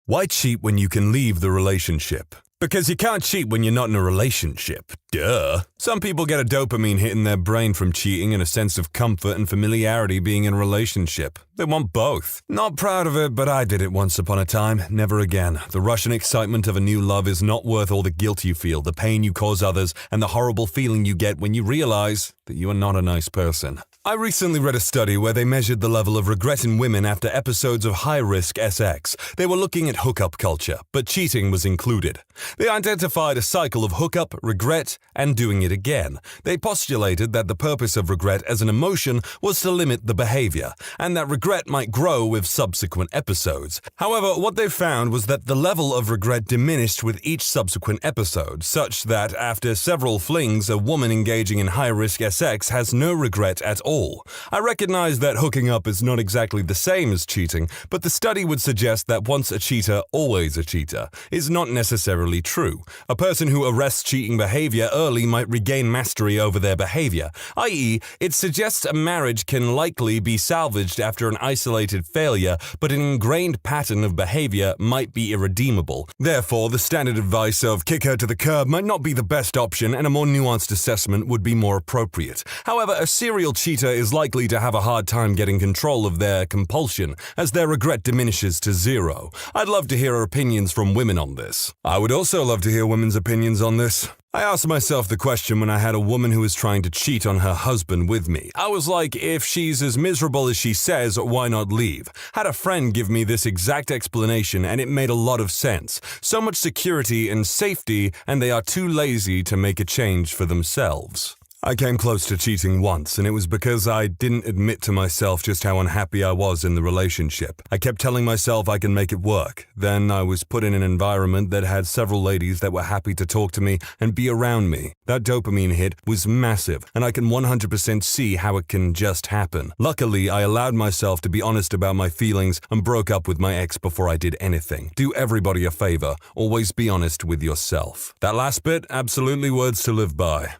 Why cheat when you can leave the relationship? Because you can't cheat when you're not in a relationship. Duh. Some people get a dopamine hit in their brain from cheating and a sense of comfort and familiarity being in a relationship. They want both. Not proud of it, but I did it once upon a time. Never again. The rush and excitement of a new love is not worth all the guilt you feel, the pain you cause others, and the horrible feeling you get when you realize that you are not a nice person. I recently read a study where they measured the level of regret in women after episodes of high-risk sex. They were looking at hookup culture, but cheating was included. They identified a cycle of hookup, regret, and doing it again. They postulated that the purpose of regret as an emotion was to limit the behavior, and that regret might grow with subsequent episodes. However, what they found was that the level of regret diminished with each subsequent episode, such that after several flings, a woman engaging in high-risk sex has no regret at all. I recognize that hooking up is not exactly the same as cheating, but the study would suggest that once a cheater, always a cheater, is not necessarily true. A person who arrests cheating behavior early might regain mastery over their behavior, i.e., it suggests a marriage can likely be salvaged after an isolated failure, but an ingrained pattern of behavior might be irredeemable. Therefore, the standard advice of kick her to the curb might not be the best option, and a more nuanced assessment would be more appropriate. However, a serial cheater is likely to have a hard time getting control of their compulsion as their regret diminishes to zero. I'd love to hear opinions from women on this. I would also love to hear women's opinions on this. I asked myself the question when I had a woman who was trying to cheat on her husband with me. I was like, if she's as miserable as she says, why not leave? Had a friend give me this exact explanation and it made a lot of sense. So much security and safety, and they are too lazy to make a change for themselves. I came close to cheating once, and it was because I didn't admit to myself just how unhappy I was in the relationship. I kept telling myself I can make it work. Then I was put in an environment that had several ladies that were happy to talk to me and be around me. That dopamine hit was massive, and I can 100% see how it can just happen. Luckily, I allowed myself to be honest about my feelings and broke up with my ex before I did anything. Do everybody a favor. Always be honest with yourself. That last bit, absolutely words to live by.